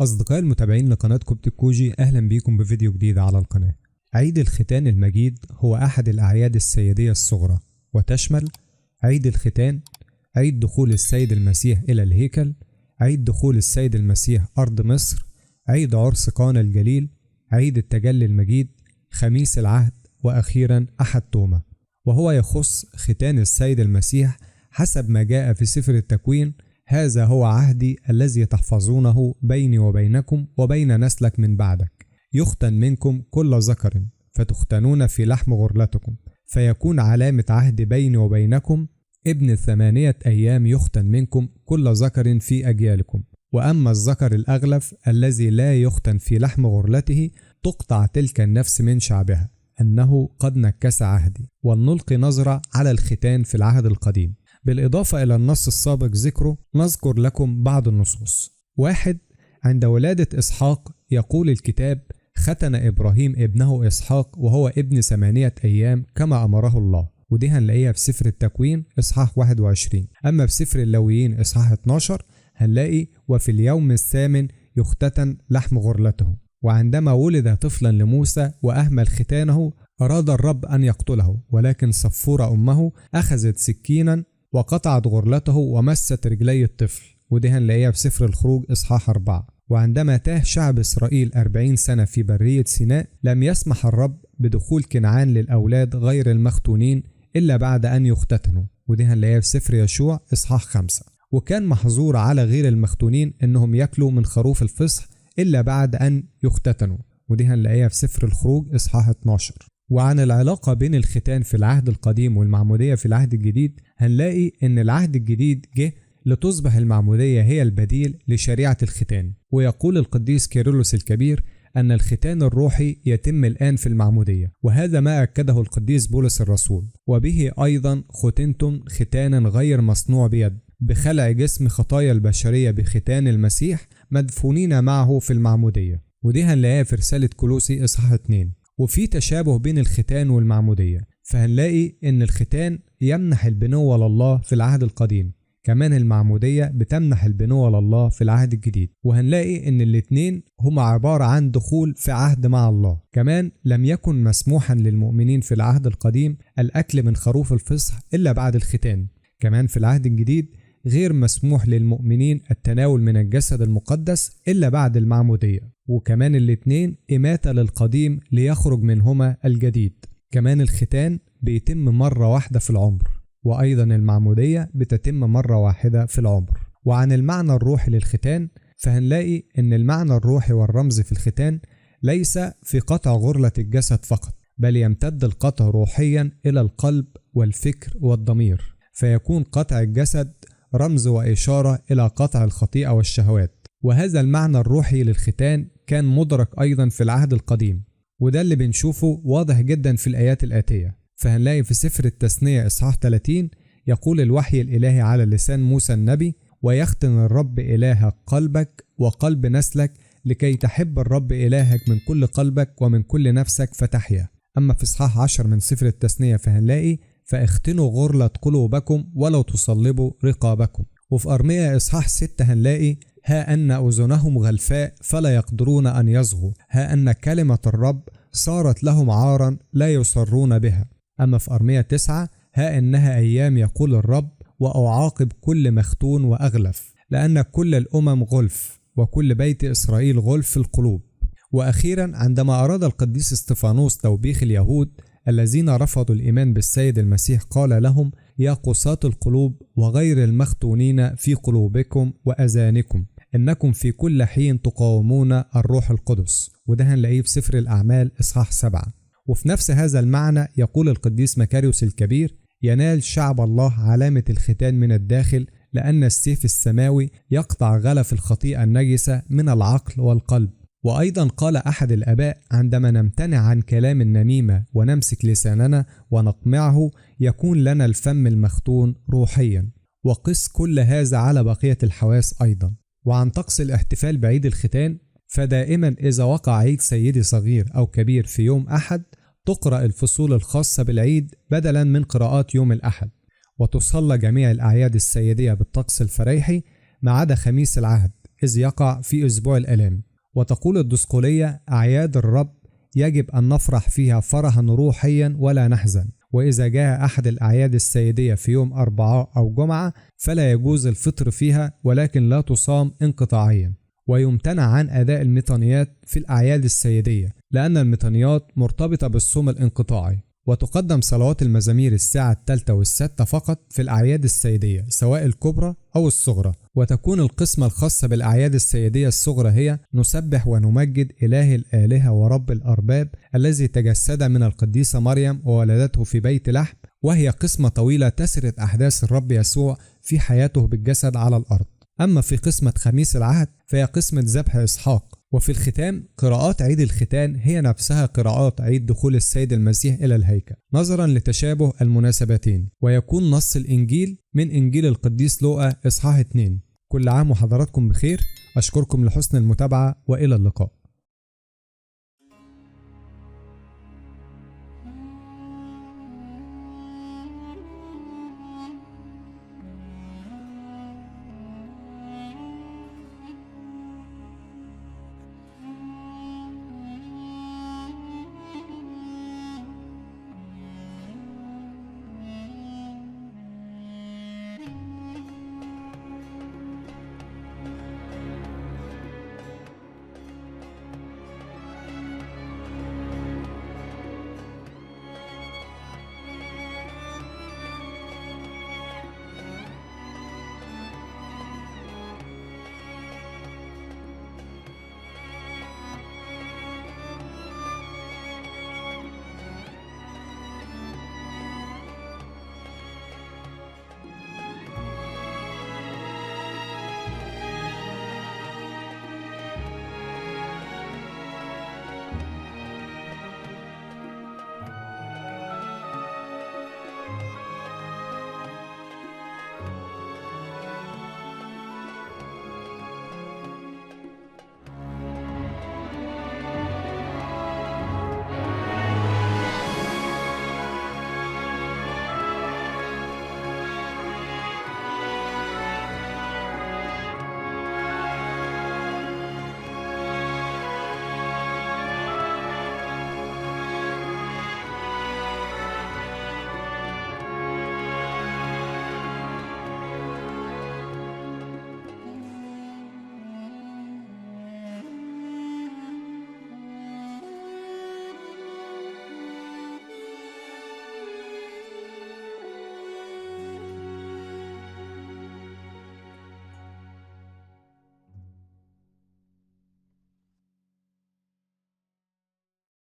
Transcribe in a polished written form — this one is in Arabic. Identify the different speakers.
Speaker 1: أصدقائي المتابعين لقناة كوبتك كوجي، أهلا بيكم بفيديو جديد على القناة. عيد الختان المجيد هو أحد الأعياد السيدية الصغرى، وتشمل عيد الختان، عيد دخول السيد المسيح إلى الهيكل، عيد دخول السيد المسيح أرض مصر، عيد عرس قانا الجليل، عيد التجلي المجيد، خميس العهد، وأخيرا أحد توما. وهو يخص ختان السيد المسيح حسب ما جاء في سفر التكوين: هذا هو عهدي الذي تحفظونه بيني وبينكم وبين نسلك من بعدك، يختن منكم كل ذكر فتختنون في لحم غرلتكم، فيكون علامة عهد بيني وبينكم ابن 8 أيام يختن منكم كل ذكر في أجيالكم. وأما الذكر الأغلف الذي لا يختن في لحم غرلته تقطع تلك النفس من شعبها، أنه قد نكس عهدي. ولنلقي نظرة على الختان في العهد القديم. بالإضافة إلى النص السابق ذكره، نذكر لكم بعض النصوص. 1. عند ولادة إسحاق يقول الكتاب: ختن إبراهيم ابنه إسحاق وهو ابن 8 أيام كما أمره الله. ودي هنلاقيها في سفر التكوين إصحاح 21. أما في سفر اللاويين إصحاح 12 هنلاقي: وفي اليوم الثامن يختتن لحم غرلته. وعندما ولد طفلا لموسى وأهمل ختانه أراد الرب أن يقتله، ولكن صفورة أمه أخذت سكينا وقطعت غرلته ومست رجلي الطفل. ودي هنلاقيها في سفر الخروج إصحاح 4. وعندما تاه شعب إسرائيل 40 سنة في برية سيناء لم يسمح الرب بدخول كنعان للأولاد غير المختونين إلا بعد أن يختتنوا. ودي هنلاقيها في سفر يشوع إصحاح 5. وكان محظور على غير المختونين إنهم يأكلوا من خروف الفصح إلا بعد أن يختتنوا. ودي هنلاقيها في سفر الخروج إصحاح 12. وعن العلاقة بين الختان في العهد القديم والمعمودية في العهد الجديد هنلاقي إن العهد الجديد جه لتصبح المعمودية هي البديل لشريعة الختان. ويقول القديس كيرلس الكبير أن الختان الروحي يتم الآن في المعمودية، وهذا ما أكده القديس بولس الرسول: وبه أيضا ختنتم ختانا غير مصنوع بيد، بخلع جسم خطايا البشرية بختان المسيح، مدفونين معه في المعمودية. ودي هنلاقيها في رسالة كولوسي إصحاح 2. وفي تشابه بين الختان والمعمودية، فهنلاقي إن الختان يمنح البنوة لله في العهد القديم، كمان المعمودية بتمنح البنوة لله في العهد الجديد. وهنلاقي إن الاتنين هما عبارة عن دخول في عهد مع الله. كمان لم يكن مسموحا للمؤمنين في العهد القديم الأكل من خروف الفصح إلا بعد الختان. كمان في العهد الجديد غير مسموح للمؤمنين التناول من الجسد المقدس إلا بعد المعمودية. وكمان الاتنين إماتة للقديم ليخرج منهما الجديد. كمان الختان بيتم مرة واحدة في العمر، وأيضا المعمودية بتتم مرة واحدة في العمر. وعن المعنى الروحي للختان فهنلاقي إن المعنى الروحي والرمز في الختان ليس في قطع غرلة الجسد فقط، بل يمتد القطع روحيا إلى القلب والفكر والضمير، فيكون قطع الجسد رمز وإشارة إلى قطع الخطيئة والشهوات. وهذا المعنى الروحي للختان كان مدرك أيضا في العهد القديم، وده اللي بنشوفه واضح جدا في الآيات الآتية. فهنلاقي في سفر التثنية إصحاح 30 يقول الوحي الإلهي على لسان موسى النبي: ويختن الرب إلهك قلبك وقلب نسلك لكي تحب الرب إلهك من كل قلبك ومن كل نفسك فتحيا. أما في إصحاح 10 من سفر التثنية فهنلاقي: فاختنوا غرلة قلوبكم ولو تصلبوا رقابكم. وفي أرميا إصحاح 6 هنلاقي: ها أن أذنهم غلفاء فلا يقدرون أن يصغوا، ها أن كلمة الرب صارت لهم عارا لا يصرون بها. أما في أرميا 9: ها إنها أيام يقول الرب وأعاقب كل مختون وأغلف، لأن كل الأمم غلف وكل بيت إسرائيل غلف القلوب. وأخيرا عندما أراد القديس استفانوس توبيخ اليهود الذين رفضوا الإيمان بالسيد المسيح قال لهم: يا قساة القلوب وغير المختونين في قلوبكم وأذانكم، إنكم في كل حين تقاومون الروح القدس. وده هنلاقيه في سفر الأعمال إصحاح 7. وفي نفس هذا المعنى يقول القديس مكاريوس الكبير: ينال شعب الله علامة الختان من الداخل، لأن السيف السماوي يقطع غلف الخطيئة النجسة من العقل والقلب. وأيضا قال أحد الآباء: عندما نمتنع عن كلام النميمة ونمسك لساننا ونقمعه يكون لنا الفم المختون روحيا. وقس كل هذا على بقية الحواس أيضا. وعن طقس الاحتفال بعيد الختان فدائما إذا وقع عيد سيدي صغير أو كبير في يوم أحد تقرأ الفصول الخاصة بالعيد بدلا من قراءات يوم الأحد، وتصلى جميع الأعياد السيدية بالطقس الفريحي ما عدا خميس العهد إذ يقع في أسبوع الآلام. وتقول الدسقلية: أعياد الرب يجب أن نفرح فيها فرحا روحيا ولا نحزن، وإذا جاء أحد الأعياد السيدية في يوم أربعاء أو جمعة فلا يجوز الفطر فيها، ولكن لا تصام انقطاعيا. ويمتنع عن أداء الميطانيات في الأعياد السيدية، لأن الميطانيات مرتبطة بالصوم الانقطاعي. وتقدم صلوات المزامير الساعة 3 و6 فقط في الأعياد السيدية سواء الكبرى أو الصغرى. وتكون القسمة الخاصة بالأعياد السيدية الصغرى هي: نسبح ونمجد إله الآلهة ورب الأرباب الذي تجسد من القديسة مريم وولدته في بيت لحم. وهي قسمة طويلة تسرد أحداث الرب يسوع في حياته بالجسد على الأرض. أما في قسمة خميس العهد فهي قسمة ذبح إسحاق. وفي الختام قراءات عيد الختان هي نفسها قراءات عيد دخول السيد المسيح إلى الهيكل نظرا لتشابه المناسبتين. ويكون نص الإنجيل من إنجيل القديس لوقا إصحاح 2. كل عام وحضراتكم بخير. أشكركم لحسن المتابعة وإلى اللقاء.